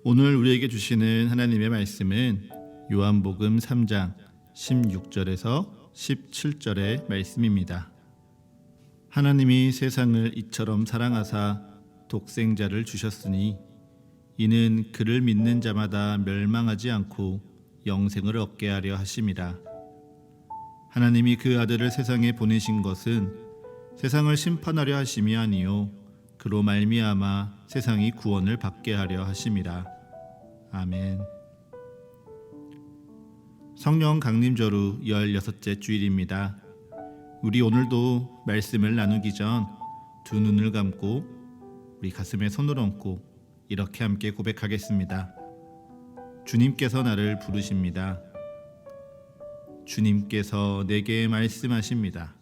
오늘 우리에게 주시는 하나님의 말씀은 요한복음 3장 16절에서 17절의 말씀입니다. 하나님이 세상을 이처럼 사랑하사 독생자를 주셨으니 이는 그를 믿는 자마다 멸망하지 않고 영생을 얻게 하려 하심이라. 하나님이 그 아들을 세상에 보내신 것은 세상을 심판하려 하심이 아니요 그로 말미암아 세상이 구원을 받게 하려 하심이라. 아멘. 성령 강림절후 16째 주일입니다. 우리 오늘도 말씀을 나누기 전 두 눈을 감고 우리 가슴에 손을 얹고 이렇게 함께 고백하겠습니다. 주님께서 나를 부르십니다. 주님께서 내게 말씀하십니다.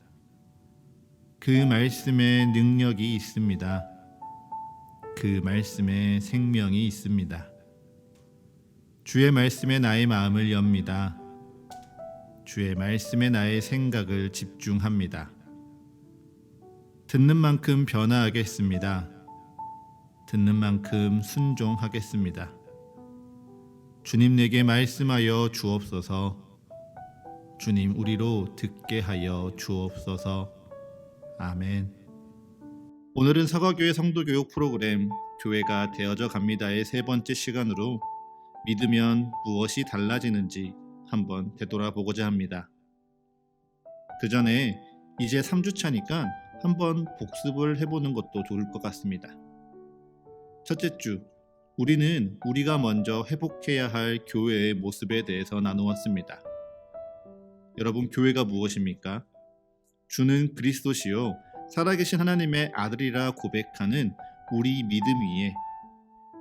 그 말씀에 능력이 있습니다. 그 말씀에 생명이 있습니다. 주의 말씀에 나의 마음을 엽니다. 주의 말씀에 나의 생각을 집중합니다. 듣는 만큼 변화하겠습니다. 듣는 만큼 순종하겠습니다. 주님 내게 말씀하여 주옵소서. 주님 우리로 듣게 하여 주옵소서. 아멘. 오늘은 서가교회 성도교육 프로그램 교회가 되어져 갑니다의 세 번째 시간으로 믿으면 무엇이 달라지는지 한번 되돌아보고자 합니다. 그 전에 이제 3주차니까 한번 복습을 해보는 것도 좋을 것 같습니다. 첫째 주, 우리는 우리가 먼저 회복해야 할 교회의 모습에 대해서 나누었습니다. 여러분, 교회가 무엇입니까? 주는 그리스도시요 살아계신 하나님의 아들이라 고백하는 우리 믿음 위에,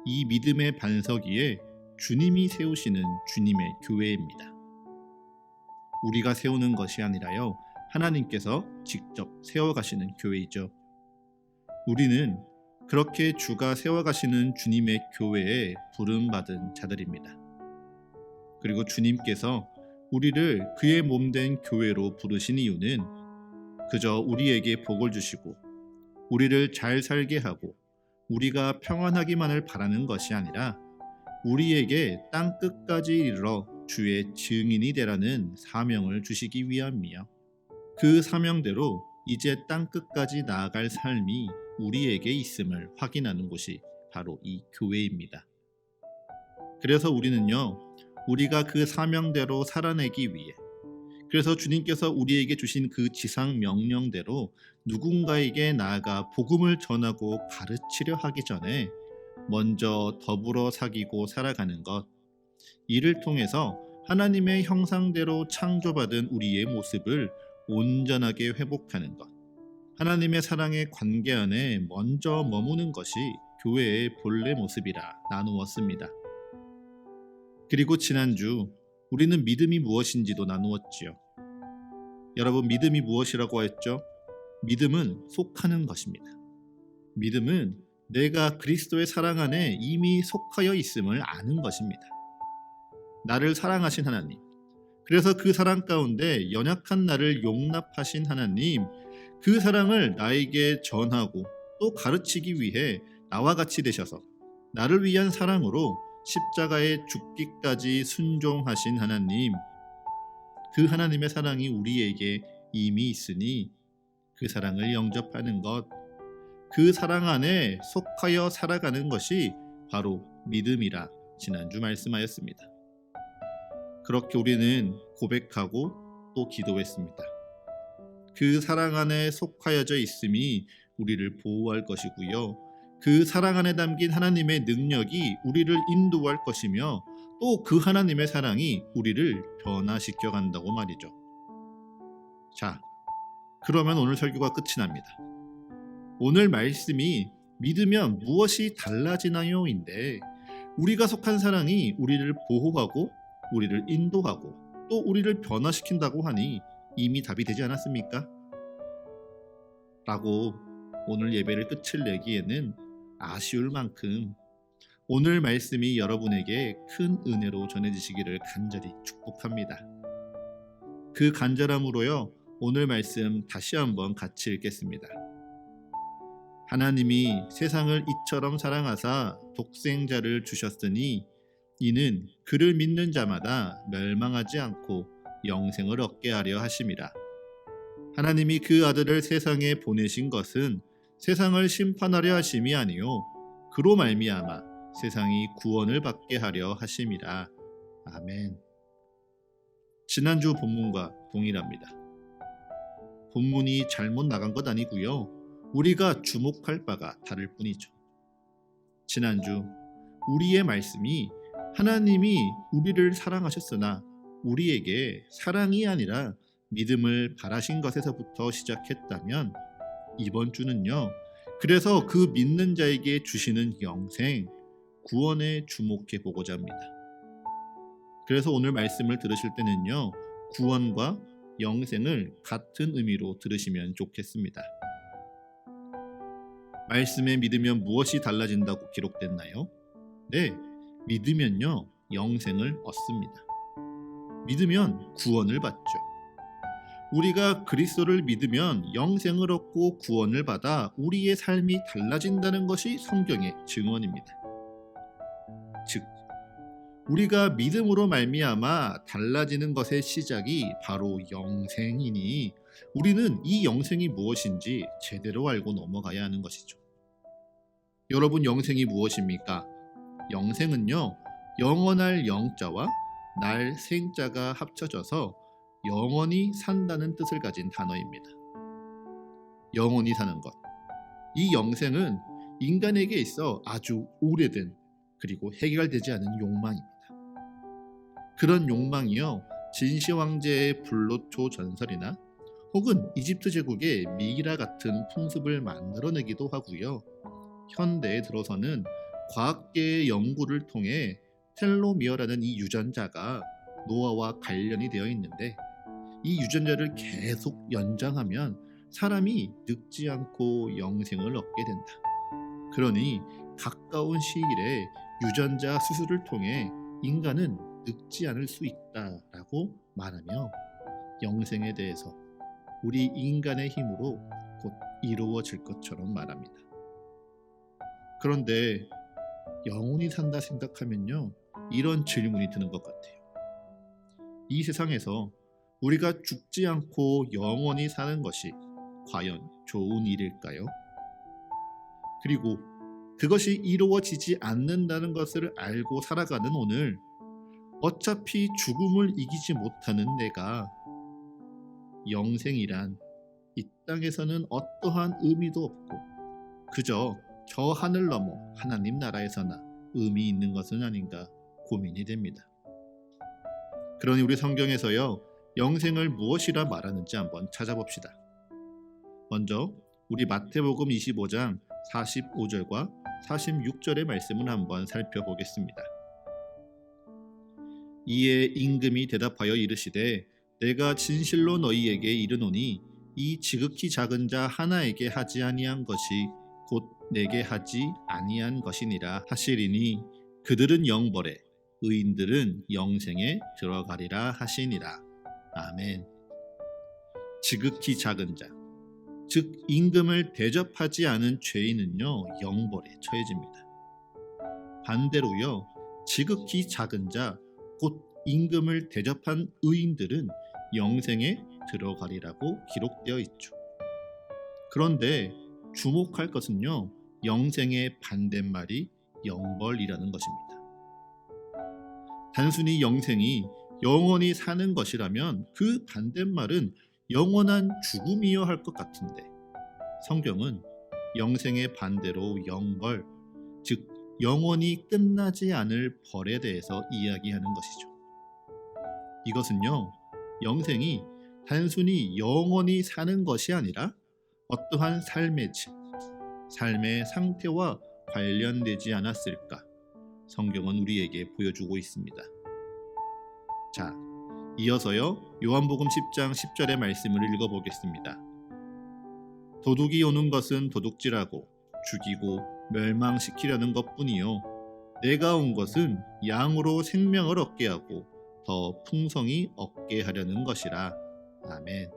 이 믿음의 반석 위에 주님이 세우시는 주님의 교회입니다. 우리가 세우는 것이 아니라요 하나님께서 직접 세워가시는 교회이죠. 우리는 그렇게 주가 세워가시는 주님의 교회에 부름받은 자들입니다. 그리고 주님께서 우리를 그의 몸된 교회로 부르신 이유는 그저 우리에게 복을 주시고 우리를 잘 살게 하고 우리가 평안하기만을 바라는 것이 아니라 우리에게 땅 끝까지 이르러 주의 증인이 되라는 사명을 주시기 위함이요. 그 사명대로 이제 땅 끝까지 나아갈 삶이 우리에게 있음을 확인하는 곳이 바로 이 교회입니다. 그래서 우리는요, 우리가 그 사명대로 살아내기 위해, 그래서 주님께서 우리에게 주신 그 지상 명령대로 누군가에게 나아가 복음을 전하고 가르치려 하기 전에 먼저 더불어 사귀고 살아가는 것, 이를 통해서 하나님의 형상대로 창조받은 우리의 모습을 온전하게 회복하는 것, 하나님의 사랑의 관계 안에 먼저 머무는 것이 교회의 본래 모습이라 나누었습니다. 그리고 지난주 우리는 믿음이 무엇인지도 나누었지요. 여러분, 믿음이 무엇이라고 했죠? 믿음은 속하는 것입니다. 믿음은 내가 그리스도의 사랑 안에 이미 속하여 있음을 아는 것입니다. 나를 사랑하신 하나님, 그래서 그 사랑 가운데 연약한 나를 용납하신 하나님, 그 사랑을 나에게 전하고 또 가르치기 위해 나와 같이 되셔서 나를 위한 사랑으로 십자가에 죽기까지 순종하신 하나님, 그 하나님의 사랑이 우리에게 이미 있으니 그 사랑을 영접하는 것, 그 사랑 안에 속하여 살아가는 것이 바로 믿음이라 지난주 말씀하였습니다. 그렇게 우리는 고백하고 또 기도했습니다. 그 사랑 안에 속하여져 있음이 우리를 보호할 것이고요. 그 사랑 안에 담긴 하나님의 능력이 우리를 인도할 것이며 또 그 하나님의 사랑이 우리를 변화시켜 간다고 말이죠. 자, 그러면 오늘 설교가 끝이 납니다. 오늘 말씀이 믿으면 무엇이 달라지나요? 인데 우리가 속한 사랑이 우리를 보호하고 우리를 인도하고 또 우리를 변화시킨다고 하니 이미 답이 되지 않았습니까? 라고 오늘 예배를 끝을 내기에는 아쉬울 만큼 오늘 말씀이 여러분에게 큰 은혜로 전해지시기를 간절히 축복합니다. 그 간절함으로요, 오늘 말씀 다시 한번 같이 읽겠습니다. 하나님이 세상을 이처럼 사랑하사 독생자를 주셨으니 이는 그를 믿는 자마다 멸망하지 않고 영생을 얻게 하려 하심이라. 하나님이 그 아들을 세상에 보내신 것은 세상을 심판하려 하심이 아니요 그로 말미암아 세상이 구원을 받게 하려 하심이라. 아멘. 지난주 본문과 동일합니다. 본문이 잘못 나간 것 아니고요. 우리가 주목할 바가 다를 뿐이죠. 지난주 우리의 말씀이 하나님이 우리를 사랑하셨으나 우리에게 사랑이 아니라 믿음을 바라신 것에서부터 시작했다면 이번 주는요. 그래서 그 믿는 자에게 주시는 영생, 구원에 주목해 보고자 합니다. 그래서 오늘 말씀을 들으실 때는요. 구원과 영생을 같은 의미로 들으시면 좋겠습니다. 말씀에 믿으면 무엇이 달라진다고 기록됐나요? 네, 믿으면요 영생을 얻습니다. 믿으면 구원을 받죠. 우리가 그리스도를 믿으면 영생을 얻고 구원을 받아 우리의 삶이 달라진다는 것이 성경의 증언입니다. 즉, 우리가 믿음으로 말미암아 달라지는 것의 시작이 바로 영생이니 우리는 이 영생이 무엇인지 제대로 알고 넘어가야 하는 것이죠. 여러분, 영생이 무엇입니까? 영생은요, 영원할 영자와 날 생자가 합쳐져서 영원히 산다는 뜻을 가진 단어입니다. 영원히 사는 것. 이 영생은 인간에게 있어 아주 오래된 그리고 해결되지 않은 욕망입니다. 그런 욕망이요, 진시 황제의 불로초 전설이나 혹은 이집트 제국의 미이라 같은 풍습을 만들어내기도 하고요. 현대에 들어서는 과학계의 연구를 통해 텔로미어라는 이 유전자가 노화와 관련이 되어 있는데 이 유전자를 계속 연장하면 사람이 늙지 않고 영생을 얻게 된다. 그러니 가까운 시일에 유전자 수술을 통해 인간은 늙지 않을 수 있다라고 말하며 영생에 대해서 우리 인간의 힘으로 곧 이루어질 것처럼 말합니다. 그런데 영원히 산다 생각하면요, 이런 질문이 드는 것 같아요. 이 세상에서 우리가 죽지 않고 영원히 사는 것이 과연 좋은 일일까요? 그리고 그것이 이루어지지 않는다는 것을 알고 살아가는 오늘, 어차피 죽음을 이기지 못하는 내가 영생이란 이 땅에서는 어떠한 의미도 없고 그저 저 하늘 너머 하나님 나라에서나 의미 있는 것은 아닌가 고민이 됩니다. 그러니 우리 성경에서요, 영생을 무엇이라 말하는지 한번 찾아봅시다. 먼저 우리 마태복음 25장 45절과 46절의 말씀을 한번 살펴보겠습니다. 이에 임금이 대답하여 이르시되 내가 진실로 너희에게 이르노니 이 지극히 작은 자 하나에게 하지 아니한 것이 곧 내게 하지 아니한 것이니라 하시리니 그들은 영벌에 의인들은 영생에 들어가리라 하시니라. 아멘. 지극히 작은 자, 즉 임금을 대접하지 않은 죄인은요 영벌에 처해집니다. 반대로요, 지극히 작은 자, 곧 임금을 대접한 의인들은 영생에 들어가리라고 기록되어 있죠. 그런데 주목할 것은요, 영생의 반대말이 영벌이라는 것입니다. 단순히 영생이 영원히 사는 것이라면 그 반대말은 영원한 죽음이어야 할 것 같은데 성경은 영생의 반대로 영벌, 즉 영원히 끝나지 않을 벌에 대해서 이야기하는 것이죠. 이것은요, 영생이 단순히 영원히 사는 것이 아니라 어떠한 삶의 질, 삶의 상태와 관련되지 않았을까 성경은 우리에게 보여주고 있습니다. 자, 이어서요 요한복음 10장 10절의 말씀을 읽어보겠습니다. 도둑이 오는 것은 도둑질하고 죽이고 멸망시키려는 것뿐이요 내가 온 것은 양으로 생명을 얻게 하고 더 풍성히 얻게 하려는 것이라. 아멘.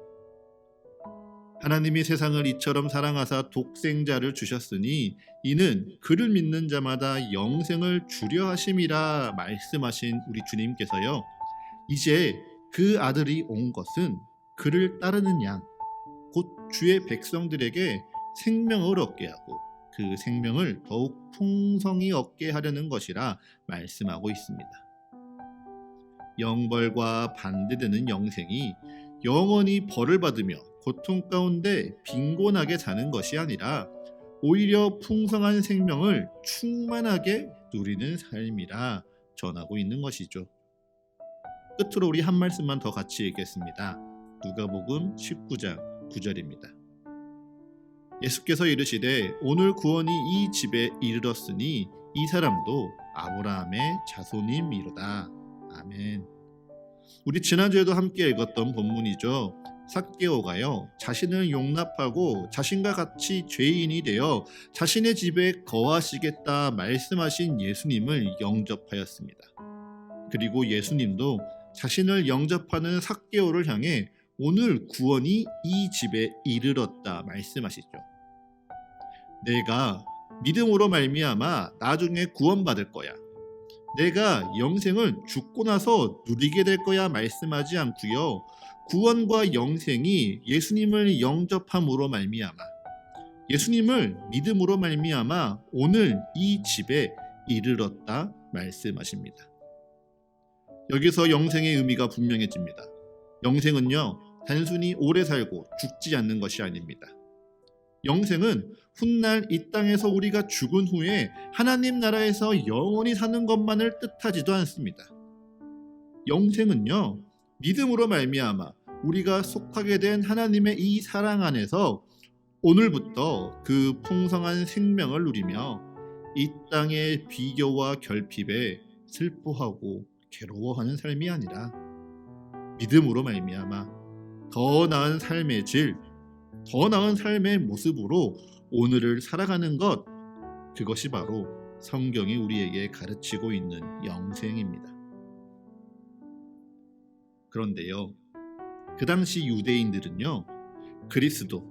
하나님이 세상을 이처럼 사랑하사 독생자를 주셨으니 이는 그를 믿는 자마다 영생을 주려 하심이라 말씀하신 우리 주님께서요. 이제 그 아들이 온 것은 그를 따르는 양, 곧 주의 백성들에게 생명을 얻게 하고 그 생명을 더욱 풍성히 얻게 하려는 것이라 말씀하고 있습니다. 영벌과 반대되는 영생이 영원히 벌을 받으며 고통 가운데 빈곤하게 사는 것이 아니라 오히려 풍성한 생명을 충만하게 누리는 삶이라 전하고 있는 것이죠. 끝으로 우리 한 말씀만 더 같이 읽겠습니다. 누가복음 19장 9절입니다. 예수께서 이르시되 오늘 구원이 이 집에 이르렀으니 이 사람도 아브라함의 자손임이로다. 아멘. 우리 지난주에도 함께 읽었던 본문이죠. 삭개오가요 자신을 용납하고 자신과 같이 죄인이 되어 자신의 집에 거하시겠다 말씀하신 예수님을 영접하였습니다. 그리고 예수님도 자신을 영접하는 삭개오를 향해 오늘 구원이 이 집에 이르렀다 말씀하시죠. 내가 믿음으로 말미암아 나중에 구원받을 거야. 내가 영생을 죽고 나서 누리게 될 거야 말씀하지 않고요. 구원과 영생이 예수님을 영접함으로 말미암아 예수님을 믿음으로 말미암아 오늘 이 집에 이르렀다 말씀하십니다. 여기서 영생의 의미가 분명해집니다. 영생은요 단순히 오래 살고 죽지 않는 것이 아닙니다. 영생은 훗날 이 땅에서 우리가 죽은 후에 하나님 나라에서 영원히 사는 것만을 뜻하지도 않습니다. 영생은요 믿음으로 말미암아 우리가 속하게 된 하나님의 이 사랑 안에서 오늘부터 그 풍성한 생명을 누리며 이 땅의 비교와 결핍에 슬퍼하고 괴로워하는 삶이 아니라 믿음으로 말미암아 더 나은 삶의 질, 더 나은 삶의 모습으로 오늘을 살아가는 것, 그것이 바로 성경이 우리에게 가르치고 있는 영생입니다. 그런데요, 그 당시 유대인들은요, 그리스도,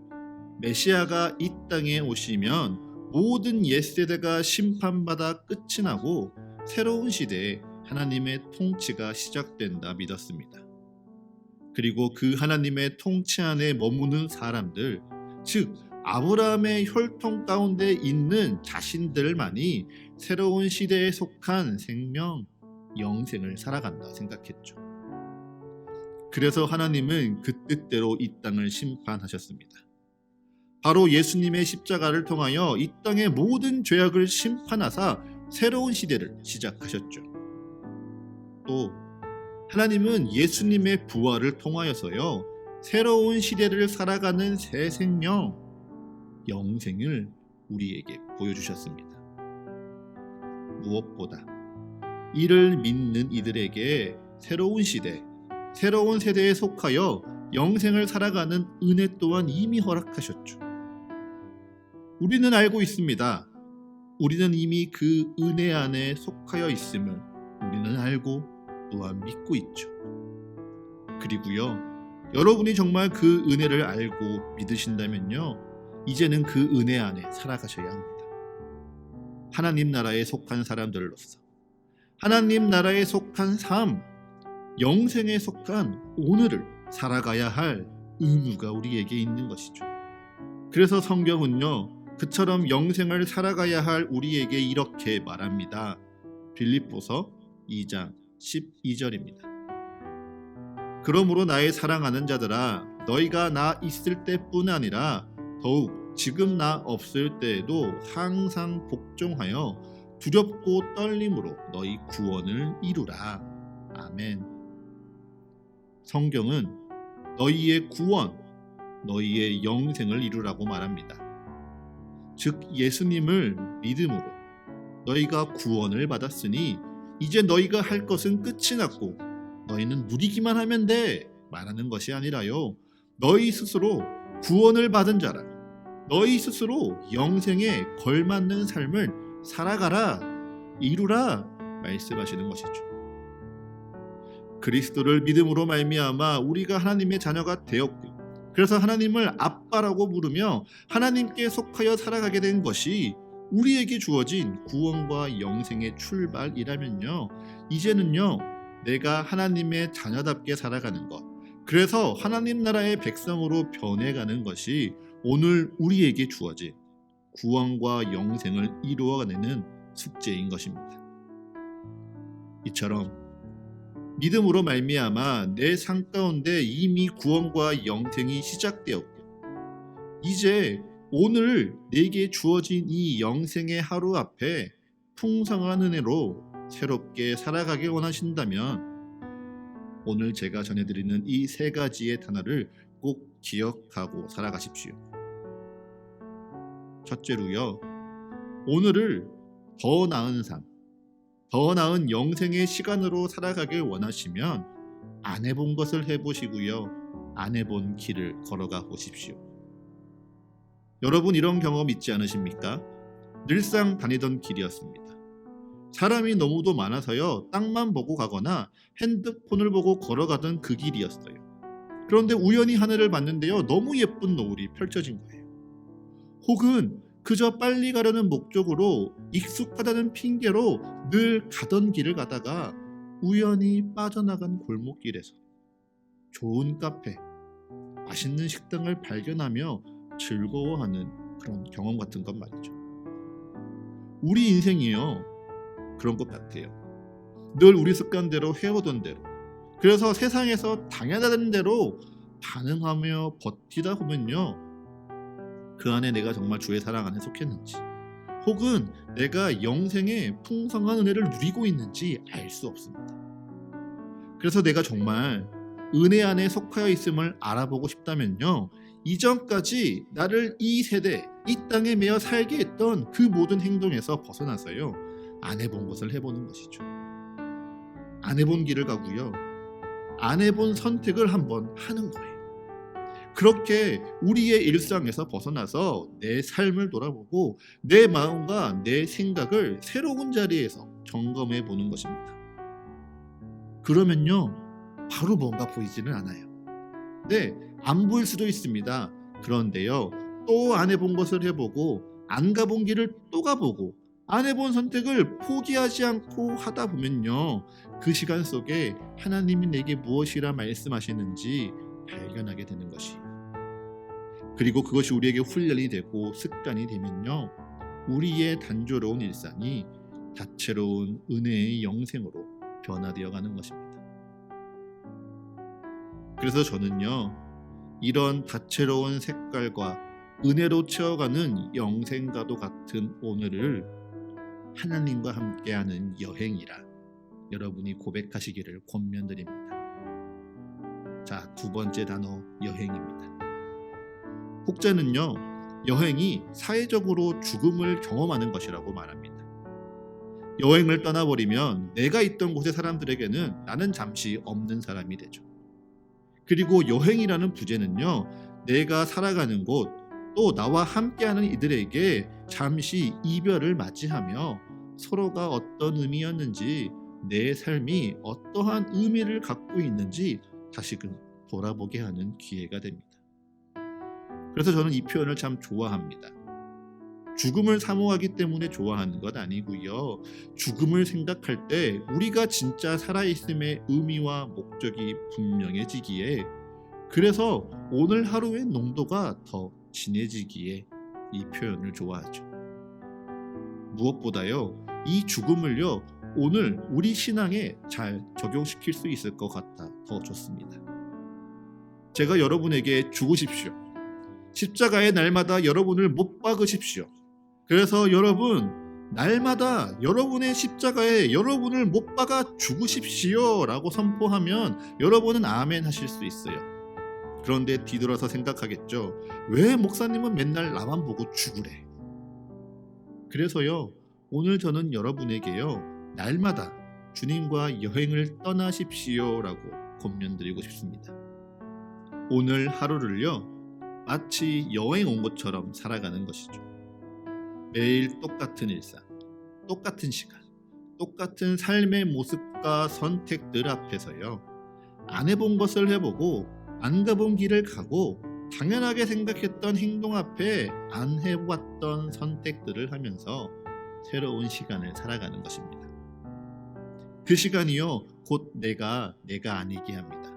메시아가 이 땅에 오시면 모든 옛세대가 심판받아 끝이 나고 새로운 시대에 하나님의 통치가 시작된다 믿었습니다. 그리고 그 하나님의 통치 안에 머무는 사람들, 즉 아브라함의 혈통 가운데 있는 자신들만이 새로운 시대에 속한 생명, 영생을 살아간다 생각했죠. 그래서 하나님은 그 뜻대로 이 땅을 심판하셨습니다. 바로 예수님의 십자가를 통하여 이 땅의 모든 죄악을 심판하사 새로운 시대를 시작하셨죠. 또 하나님은 예수님의 부활을 통하여서요 새로운 시대를 살아가는 새 생명, 영생을 우리에게 보여주셨습니다. 무엇보다 이를 믿는 이들에게 새로운 시대, 새로운 세대에 속하여 영생을 살아가는 은혜 또한 이미 허락하셨죠. 우리는 알고 있습니다. 우리는 이미 그 은혜 안에 속하여 있음을 우리는 알고 또한 믿고 있죠. 그리고요, 여러분이 정말 그 은혜를 알고 믿으신다면요, 이제는 그 은혜 안에 살아가셔야 합니다. 하나님 나라에 속한 사람들로서 하나님 나라에 속한 삶, 영생에 속한 오늘을 살아가야 할 의무가 우리에게 있는 것이죠. 그래서 성경은요, 그처럼 영생을 살아가야 할 우리에게 이렇게 말합니다. 빌립보서 2장 12절입니다. 그러므로 나의 사랑하는 자들아, 너희가 나 있을 때뿐 아니라 더욱 지금 나 없을 때에도 항상 복종하여 두렵고 떨림으로 너희 구원을 이루라. 아멘. 성경은 너희의 구원, 너희의 영생을 이루라고 말합니다. 즉 예수님을 믿음으로 너희가 구원을 받았으니 이제 너희가 할 것은 끝이 났고 너희는 누리기만 하면 돼 말하는 것이 아니라요, 너희 스스로 구원을 받은 자라, 너희 스스로 영생에 걸맞는 삶을 살아가라, 이루라 말씀하시는 것이죠. 그리스도를 믿음으로 말미암아 우리가 하나님의 자녀가 되었고 그래서 하나님을 아빠라고 부르며 하나님께 속하여 살아가게 된 것이 우리에게 주어진 구원과 영생의 출발이라면요, 이제는요 내가 하나님의 자녀답게 살아가는 것, 그래서 하나님 나라의 백성으로 변해가는 것이 오늘 우리에게 주어진 구원과 영생을 이루어내는 숙제인 것입니다. 이처럼 믿음으로 말미암아 내 삶 가운데 이미 구원과 영생이 시작되었고, 이제 오늘 내게 주어진 이 영생의 하루 앞에 풍성한 은혜로 새롭게 살아가길 원하신다면 오늘 제가 전해드리는 이 세 가지의 단어를 꼭 기억하고 살아가십시오. 첫째로요, 오늘을 더 나은 삶, 더 나은 영생의 시간으로 살아가길 원하시면 안 해본 것을 해보시고요, 안 해본 길을 걸어가 보십시오. 여러분 이런 경험 있지 않으십니까? 늘상 다니던 길이었습니다. 사람이 너무도 많아서요, 땅만 보고 가거나 핸드폰을 보고 걸어가던 그 길이었어요. 그런데 우연히 하늘을 봤는데요, 너무 예쁜 노을이 펼쳐진 거예요. 혹은 그저 빨리 가려는 목적으로 익숙하다는 핑계로 늘 가던 길을 가다가 우연히 빠져나간 골목길에서 좋은 카페, 맛있는 식당을 발견하며 즐거워하는 그런 경험 같은 것 말이죠. 우리 인생이요, 그런 것 같아요. 늘 우리 습관대로 해오던 대로, 그래서 세상에서 당연하다는 대로 반응하며 버티다 보면요, 그 안에 내가 정말 주의 사랑 안에 속했는지, 혹은 내가 영생의 풍성한 은혜를 누리고 있는지 알 수 없습니다. 그래서 내가 정말 은혜 안에 속하여 있음을 알아보고 싶다면요, 이전까지 나를 이 세대, 이 땅에 매여 살게 했던 그 모든 행동에서 벗어나서요, 안 해본 것을 해보는 것이죠. 안 해본 길을 가고요, 안 해본 선택을 한번 하는 거예요. 그렇게 우리의 일상에서 벗어나서 내 삶을 돌아보고 내 마음과 내 생각을 새로운 자리에서 점검해 보는 것입니다. 그러면요, 바로 뭔가 보이지는 않아요. 네, 안 보일 수도 있습니다. 그런데요, 또 안 해본 것을 해보고 안 가본 길을 또 가보고 안 해본 선택을 포기하지 않고 하다 보면요, 그 시간 속에 하나님이 내게 무엇이라 말씀하시는지 발견하게 되는 것이에요. 그리고 그것이 우리에게 훈련이 되고 습관이 되면요, 우리의 단조로운 일상이 다채로운 은혜의 영생으로 변화되어 가는 것입니다. 그래서 저는요, 이런 다채로운 색깔과 은혜로 채워가는 영생과도 같은 오늘을 하나님과 함께하는 여행이라 여러분이 고백하시기를 권면드립니다. 자, 두 번째 단어, 여행입니다. 혹자는요, 여행이 사회적으로 죽음을 경험하는 것이라고 말합니다. 여행을 떠나버리면 내가 있던 곳의 사람들에게는 나는 잠시 없는 사람이 되죠. 그리고 여행이라는 부제는요, 내가 살아가는 곳, 또 나와 함께하는 이들에게 잠시 이별을 맞이하며 서로가 어떤 의미였는지, 내 삶이 어떠한 의미를 갖고 있는지 다시금 돌아보게 하는 기회가 됩니다. 그래서 저는 이 표현을 참 좋아합니다. 죽음을 사모하기 때문에 좋아하는 것 아니고요, 죽음을 생각할 때 우리가 진짜 살아있음의 의미와 목적이 분명해지기에, 그래서 오늘 하루의 농도가 더 진해지기에 이 표현을 좋아하죠. 무엇보다요, 이 죽음을요, 오늘 우리 신앙에 잘 적용시킬 수 있을 것 같아 더 좋습니다. 제가 여러분에게 죽으십시오, 십자가의 날마다 여러분을 못 박으십시오, 그래서 여러분 날마다 여러분의 십자가에 여러분을 못 박아 죽으십시오 라고 선포하면 여러분은 아멘 하실 수 있어요. 그런데 뒤돌아서 생각하겠죠. 왜 목사님은 맨날 나만 보고 죽으래? 그래서요, 오늘 저는 여러분에게요, 날마다 주님과 여행을 떠나십시오 라고 권면드리고 싶습니다. 오늘 하루를요, 마치 여행 온 것처럼 살아가는 것이죠. 매일 똑같은 일상, 똑같은 시간, 똑같은 삶의 모습과 선택들 앞에서요, 안 해본 것을 해보고 안 가본 길을 가고 당연하게 생각했던 행동 앞에 안 해봤던 선택들을 하면서 새로운 시간을 살아가는 것입니다. 그 시간이요, 곧 내가 아니게 합니다.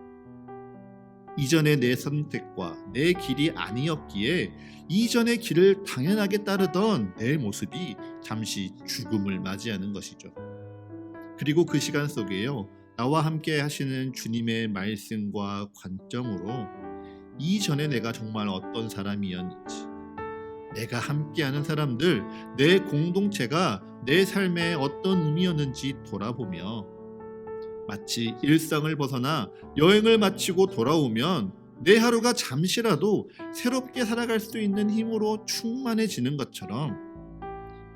이전의 내 선택과 내 길이 아니었기에 이전의 길을 당연하게 따르던 내 모습이 잠시 죽음을 맞이하는 것이죠. 그리고 그 시간 속에요, 나와 함께 하시는 주님의 말씀과 관점으로 이전에 내가 정말 어떤 사람이었는지, 내가 함께하는 사람들, 내 공동체가 내 삶에 어떤 의미였는지 돌아보며 마치 일상을 벗어나 여행을 마치고 돌아오면 내 하루가 잠시라도 새롭게 살아갈 수 있는 힘으로 충만해지는 것처럼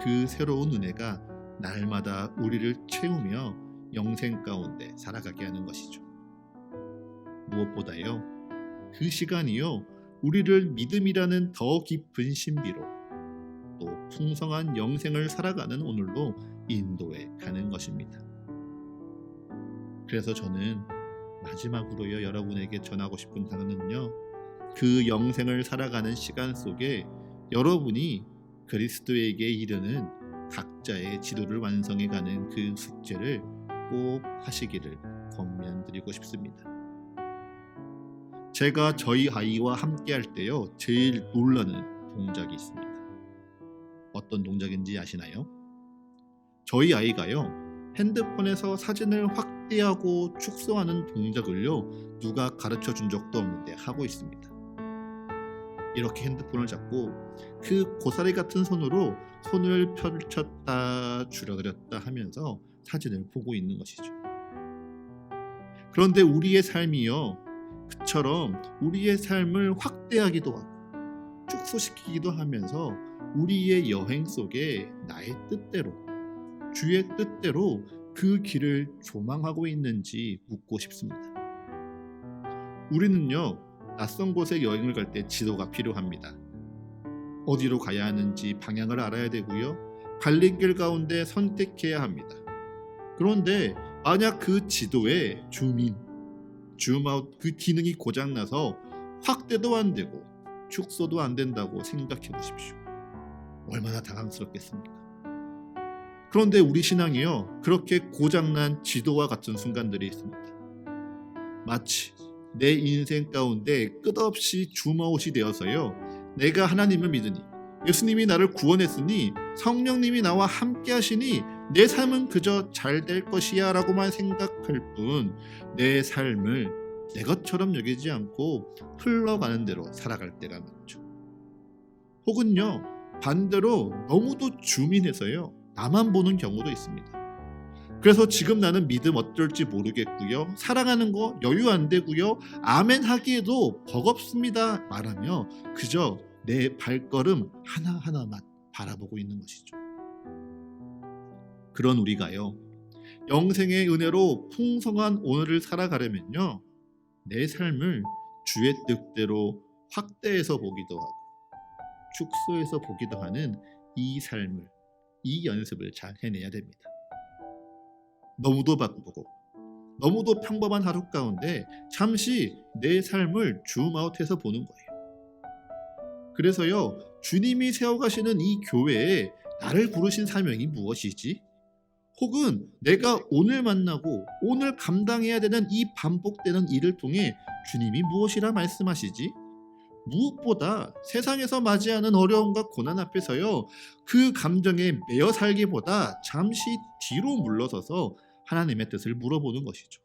그 새로운 은혜가 날마다 우리를 채우며 영생 가운데 살아가게 하는 것이죠. 무엇보다요, 그 시간이요, 우리를 믿음이라는 더 깊은 신비로 또 풍성한 영생을 살아가는 오늘로 인도해 가는 것입니다. 그래서 저는 마지막으로요, 여러분에게 전하고 싶은 단어는요, 그 영생을 살아가는 시간 속에 여러분이 그리스도에게 이르는 각자의 지도를 완성해가는 그 숙제를 꼭 하시기를 권면드리고 싶습니다. 제가 저희 아이와 함께 할 때요, 제일 놀라는 동작이 있습니다. 어떤 동작인지 아시나요? 저희 아이가요, 핸드폰에서 사진을 확대하고 축소하는 동작을요, 누가 가르쳐 준 적도 없는데 하고 있습니다. 이렇게 핸드폰을 잡고 그 고사리 같은 손으로 손을 펼쳤다 줄어들였다 하면서 사진을 보고 있는 것이죠. 그런데 우리의 삶이요, 그처럼 우리의 삶을 확대하기도 하고 축소시키기도 하면서 우리의 여행 속에 나의 뜻대로, 주의 뜻대로 그 길을 조망하고 있는지 묻고 싶습니다. 우리는요, 낯선 곳에 여행을 갈 때 지도가 필요합니다. 어디로 가야 하는지 방향을 알아야 되고요, 갈림길 가운데 선택해야 합니다. 그런데 만약 그 지도에 줌아웃 그 기능이 고장나서 확대도 안 되고 축소도 안 된다고 생각해 보십시오. 얼마나 당황스럽겠습니까? 그런데 우리 신앙이요, 그렇게 고장난 지도와 같은 순간들이 있습니다. 마치 내 인생 가운데 끝없이 줌아웃이 되어서요, 내가 하나님을 믿으니, 예수님이 나를 구원했으니, 성령님이 나와 함께 하시니 내 삶은 그저 잘 될 것이야 라고만 생각할 뿐 내 삶을 내 것처럼 여기지 않고 흘러가는 대로 살아갈 때가 많죠. 혹은요, 반대로 너무도 줌인해서요, 나만 보는 경우도 있습니다. 그래서 지금 나는 믿음 어떨지 모르겠고요, 사랑하는 거 여유 안 되고요, 아멘 하기에도 버겁습니다 말하며 그저 내 발걸음 하나하나만 바라보고 있는 것이죠. 그런 우리가요, 영생의 은혜로 풍성한 오늘을 살아가려면요, 내 삶을 주의 뜻대로 확대해서 보기도 하고 축소해서 보기도 하는 이 삶을, 이 연습을 잘 해내야 됩니다. 너무도 바쁘고 너무도 평범한 하루 가운데 잠시 내 삶을 줌아웃해서 보는 거예요. 그래서요, 주님이 세워가시는 이 교회에 나를 부르신 사명이 무엇이지? 혹은 내가 오늘 만나고 오늘 감당해야 되는 이 반복되는 일을 통해 주님이 무엇이라 말씀하시지? 무엇보다 세상에서 맞이하는 어려움과 고난 앞에서요, 그 감정에 매여 살기보다 잠시 뒤로 물러서서 하나님의 뜻을 물어보는 것이죠.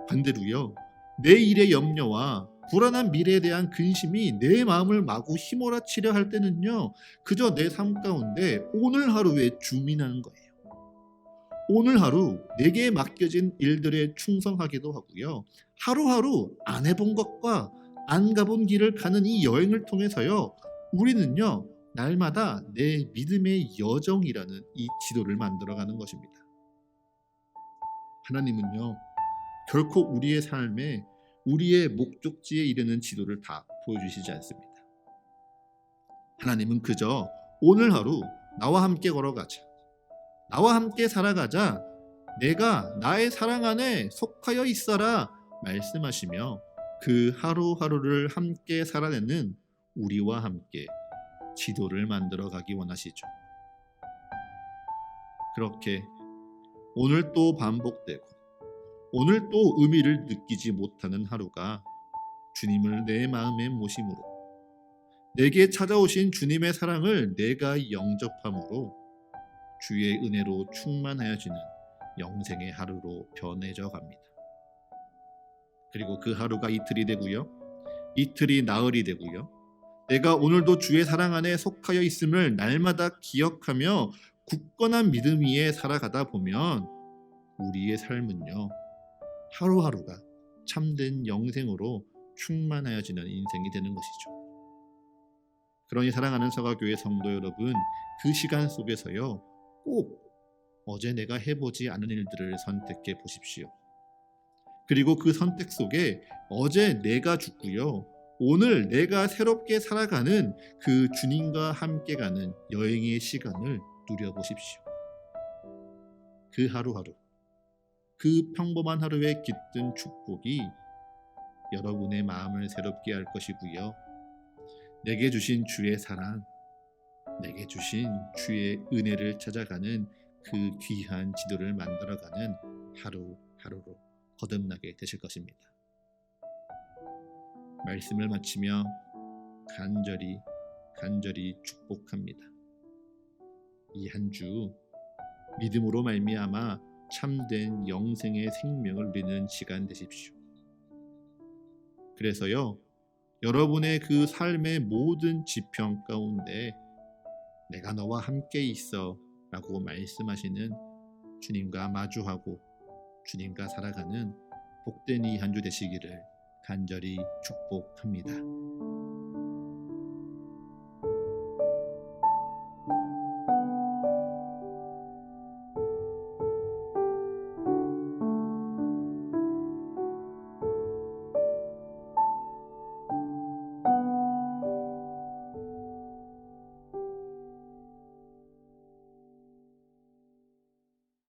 반대로요, 내 일의 염려와 불안한 미래에 대한 근심이 내 마음을 마구 휘몰아치려 할 때는요, 그저 내 삶 가운데 오늘 하루에 줌인하는 거예요. 오늘 하루 내게 맡겨진 일들에 충성하기도 하고요, 하루하루 안 해본 것과 안 가본 길을 가는 이 여행을 통해서요, 우리는요, 날마다 내 믿음의 여정이라는 이 지도를 만들어가는 것입니다. 하나님은요, 결코 우리의 삶에 우리의 목적지에 이르는 지도를 다 보여주시지 않습니다. 하나님은 그저 오늘 하루 나와 함께 걸어가자, 나와 함께 살아가자, 내가 나의 사랑 안에 속하여 있어라 말씀하시며 그 하루하루를 함께 살아내는 우리와 함께 지도를 만들어 가기 원하시죠. 그렇게 오늘 또 반복되고 오늘 또 의미를 느끼지 못하는 하루가 주님을 내 마음에 모심으로 내게 찾아오신 주님의 사랑을 내가 영접함으로 주의 은혜로 충만하여지는 영생의 하루로 변해져 갑니다. 그리고 그 하루가 이틀이 되고요. 이틀이 나흘이 되고요. 내가 오늘도 주의 사랑 안에 속하여 있음을 날마다 기억하며 굳건한 믿음 위에 살아가다 보면 우리의 삶은요. 하루하루가 참된 영생으로 충만하여지는 인생이 되는 것이죠. 그러니 사랑하는 서가교회 성도 여러분, 그 시간 속에서요. 꼭 어제 내가 해보지 않은 일들을 선택해 보십시오. 그리고 그 선택 속에 어제 내가 죽고요. 오늘 내가 새롭게 살아가는 그 주님과 함께 가는 여행의 시간을 누려보십시오. 그 하루하루, 그 평범한 하루의 깃든 축복이 여러분의 마음을 새롭게 할 것이고요. 내게 주신 주의 사랑, 내게 주신 주의 은혜를 찾아가는 그 귀한 지도를 만들어가는 하루하루로 거듭나게 되실 것입니다. 말씀을 마치며 간절히 축복합니다. 이 한 주 믿음으로 말미암아 참된 영생의 생명을 누리는 시간 되십시오. 그래서요, 여러분의 그 삶의 모든 지평 가운데 내가 너와 함께 있어 라고 말씀하시는 주님과 마주하고 주님과 살아가는 복된 이 한 주 되시기를 간절히 축복합니다.